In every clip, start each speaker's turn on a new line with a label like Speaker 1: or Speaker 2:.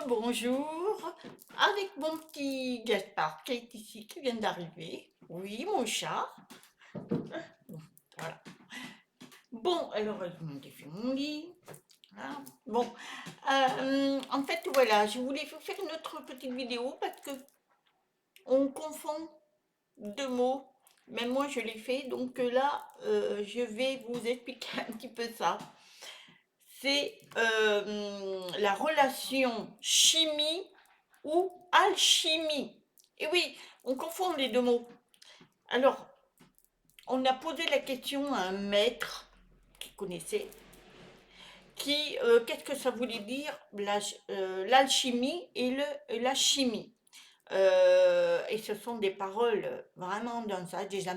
Speaker 1: Rebonjour, avec mon petit Gaspard qui est ici, qui vient d'arriver. Oui, mon chat. Voilà. Bon, alors, j'ai fait mon lit. Voilà. Bon, en fait, voilà, je voulais vous faire une autre petite vidéo parce que on confond deux mots. Même moi, je l'ai fait, donc là, je vais vous expliquer un petit peu ça. C'est la relation chimie ou alchimie. Et oui, on confond les deux mots. Alors, on a posé la question à un maître qui connaissait, qu'est-ce que ça voulait dire l'alchimie et la chimie. Et ce sont des paroles vraiment dans ça, des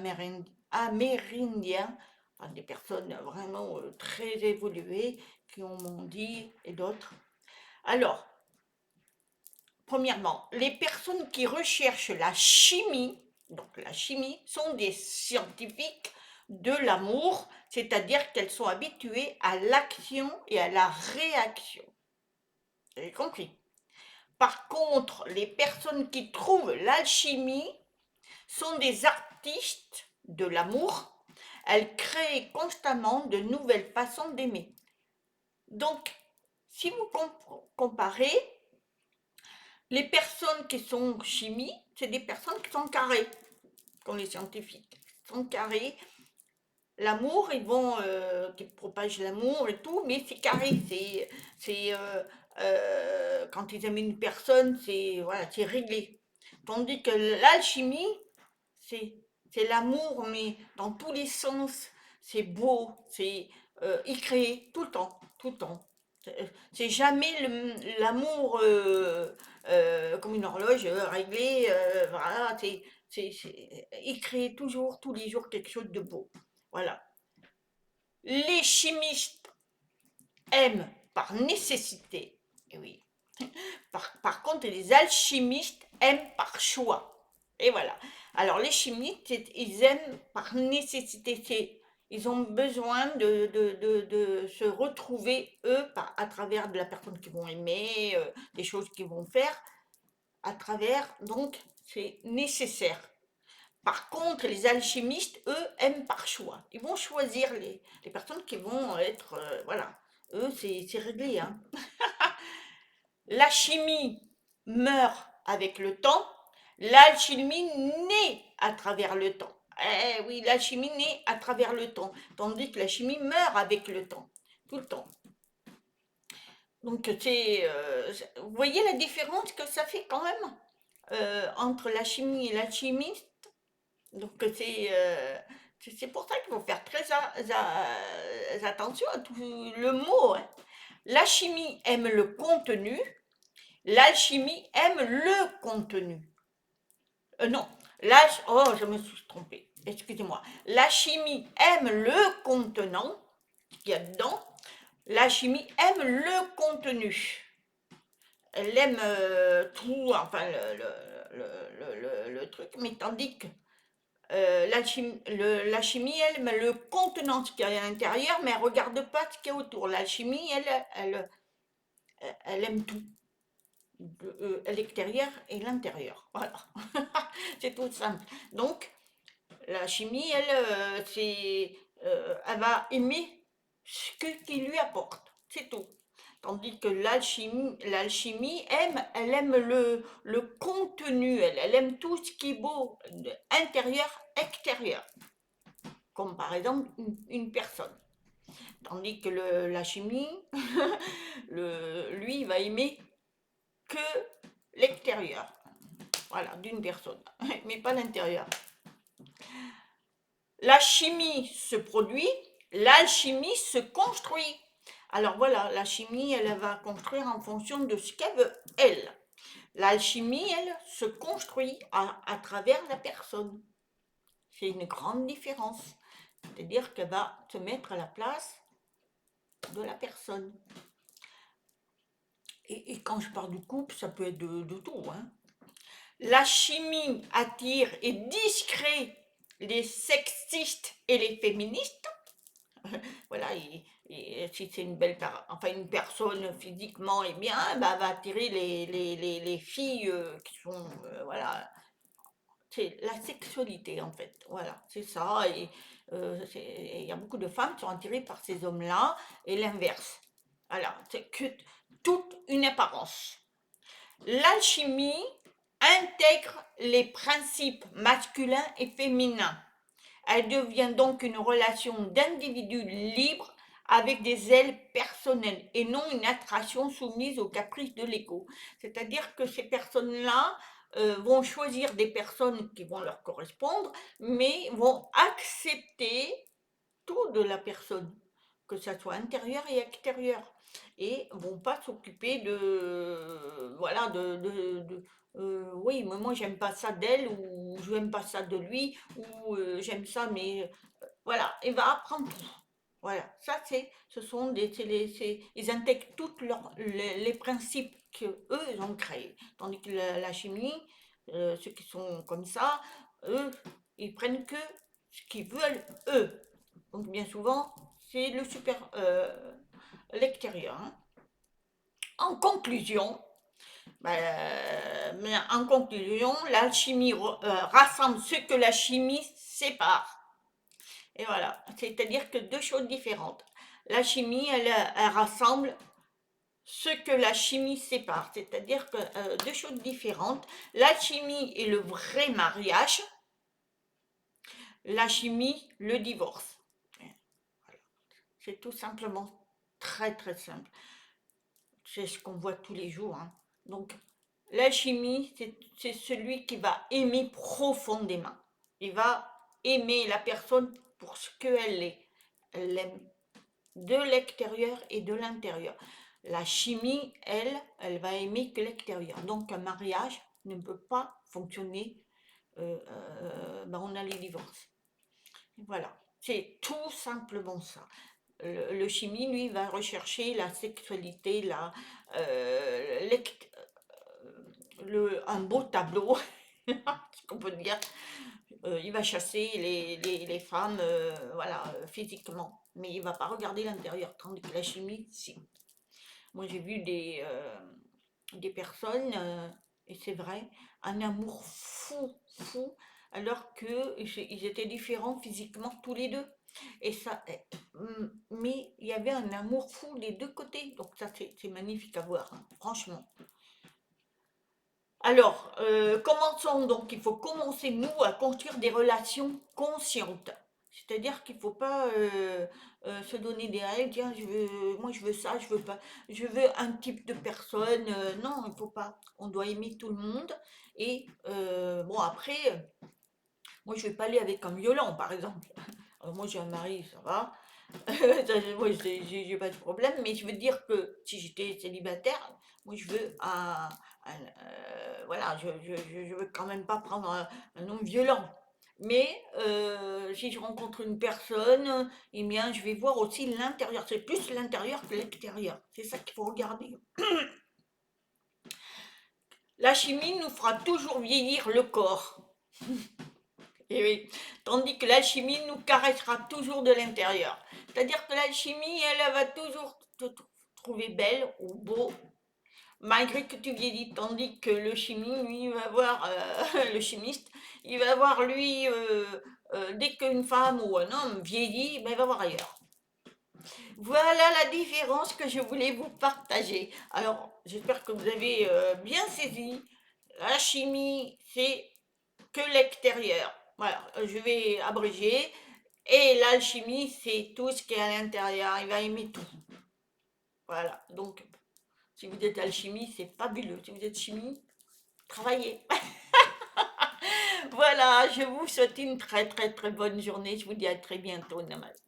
Speaker 1: Amérindiens, enfin, des personnes vraiment très évoluées qui m'ont dit, et d'autres. Alors, premièrement, les personnes qui recherchent la chimie, donc la chimie, sont des scientifiques de l'amour, c'est-à-dire qu'elles sont habituées à l'action et à la réaction. Vous avez compris? Par contre, les personnes qui trouvent l'alchimie sont des artistes de l'amour. Elles créent constamment de nouvelles façons d'aimer. Donc, si vous comparez, les personnes qui sont chimie, c'est des personnes qui sont carrées, comme les scientifiques. Ils sont carrés. L'amour, ils vont, qui propagent l'amour et tout, mais c'est carré. Quand ils aiment une personne, c'est voilà, c'est réglé. Tandis que l'alchimie, c'est c'est l'amour, mais dans tous les sens. C'est beau, c'est il crée tout le temps, tout le temps. C'est jamais l'amour comme une horloge réglée, voilà, il crée toujours, tous les jours, quelque chose de beau. Voilà. Les chimistes aiment par nécessité, et oui. Par contre, les alchimistes aiment par choix. Et voilà. Alors, les chimistes, ils aiment par nécessité. Ils ont besoin de se retrouver, eux, à travers de la personne qu'ils vont aimer, des choses qu'ils vont faire, à travers, donc, c'est nécessaire. Par contre, les alchimistes, eux, aiment par choix. Ils vont choisir les personnes qui vont être, voilà. Eux, c'est réglé, hein. La chimie meurt avec le temps, l'alchimie naît à travers le temps. Eh oui, l'alchimie naît à travers le temps, tandis que la chimie meurt avec le temps, tout le temps. Donc, vous voyez la différence que ça fait quand même entre la chimie et l'alchimiste. Donc, c'est pour ça qu'il faut faire très attention à tout le mot, hein. La chimie aime le contenu, l'alchimie aime le contenu. Non, oh, je me suis trompée. Excusez-moi. La chimie aime le contenant, ce qu'il y a dedans. La chimie aime le contenu. Elle aime tout, enfin le truc, mais tandis que la chimie, elle aime le contenant, ce qu'il y a à l'intérieur, mais elle ne regarde pas ce qu'il y a autour. L'alchimie, elle aime tout. L'extérieur et l'intérieur. Voilà. C'est tout simple. Donc, la chimie, elle va aimer ce qu'il lui apporte. C'est tout. Tandis que l'alchimie elle aime le contenu, elle aime tout ce qui est beau, intérieur, extérieur. Comme par exemple une personne. Tandis que la chimie, lui, il va aimer que l'extérieur, voilà, d'une personne, mais pas l'intérieur. La chimie se produit, l'alchimie se construit. Alors voilà, la chimie, elle va construire en fonction de ce qu'elle veut, elle. L'alchimie, elle, se construit à travers la personne. C'est une grande différence. C'est-à-dire qu'elle va se mettre à la place de la personne. Et quand je parle du couple, ça peut être de tout, hein. La chimie attire et discret les sexistes et les féministes. Voilà, Et si c'est enfin une personne physiquement est bien, bah, va attirer les filles qui sont, voilà, c'est la sexualité en fait, voilà, c'est ça. Et il y a beaucoup de femmes qui sont attirées par ces hommes-là et l'inverse. Voilà, c'est que toute une apparence. L'alchimie intègre les principes masculins et féminins. Elle devient donc une relation d'individu libre avec des ailes personnelles et non une attraction soumise aux caprices de l'ego. C'est-à-dire que ces personnes-là vont choisir des personnes qui vont leur correspondre, mais vont accepter tout de la personne, que ça soit intérieur et extérieur, et vont pas s'occuper de, voilà, oui, mais moi j'aime pas ça d'elle, ou je n'aime pas ça de lui, ou j'aime ça, mais voilà, il va apprendre tout. Voilà, ça ce sont ils intègrent tous les principes que eux ils ont créés. Tandis que la chimie, ceux qui sont comme ça, eux, ils prennent que ce qu'ils veulent eux. Donc bien souvent, c'est l'extérieur, hein. En conclusion, l'alchimie rassemble ce que la chimie sépare. Et voilà, c'est-à-dire que deux choses différentes. La chimie, elle rassemble ce que la chimie sépare, c'est-à-dire que deux choses différentes. L'alchimie est le vrai mariage, la chimie, le divorce. C'est tout simplement très très simple. C'est ce qu'on voit tous les jours, hein. Donc, l'alchimie, c'est celui qui va aimer profondément. Il va aimer la personne pour ce qu'elle est. Elle l'aime de l'extérieur et de l'intérieur. La chimie, elle va aimer que l'extérieur. Donc, un mariage ne peut pas fonctionner. On a les divorces. Voilà, c'est tout simplement ça. Le chimie, lui, va rechercher la sexualité, un beau tableau, ce qu'on peut dire. Il va chasser les femmes, voilà, physiquement, mais il va pas regarder l'intérieur, tandis que la chimie, si. Moi, j'ai vu des personnes, et c'est vrai, un amour fou, fou, alors qu'ils étaient différents physiquement tous les deux. Et ça, mais il y avait un amour fou des deux côtés. Donc ça, c'est magnifique à voir, hein, franchement. Alors, commençons donc. Il faut commencer, nous, à construire des relations conscientes. C'est-à-dire qu'il ne faut pas se donner des règles. Tiens, moi je veux ça, je veux pas, je veux un type de personne. Non, il ne faut pas. On doit aimer tout le monde. Et bon, après, moi je ne vais pas aller avec un violent, par exemple. Alors, moi j'ai un mari, ça va. Moi, j'ai pas de problème, mais je veux dire que si j'étais célibataire, moi je veux voilà, je veux quand même pas prendre un homme violent. Mais si je rencontre une personne, eh bien, je vais voir aussi l'intérieur. C'est plus l'intérieur que l'extérieur. C'est ça qu'il faut regarder. La chimie nous fera toujours vieillir le corps. Et oui. Tandis que l'alchimie nous caressera toujours de l'intérieur. C'est-à-dire que l'alchimie, elle va toujours te trouver belle ou beau, malgré que tu vieillis. Tandis que le chimie, lui, il va voir, le chimiste, il va voir, lui, dès qu'une femme ou un homme vieillit, ben, il va voir ailleurs. Voilà la différence que je voulais vous partager. Alors, j'espère que vous avez bien saisi. La chimie, c'est que l'extérieur. Voilà, je vais abréger. Et l'alchimie, c'est tout ce qui est à l'intérieur. Il va aimer tout. Voilà, donc, si vous êtes alchimie, c'est fabuleux. Si vous êtes chimie, travaillez. Voilà, je vous souhaite une très très très bonne journée. Je vous dis à très bientôt. Namaste.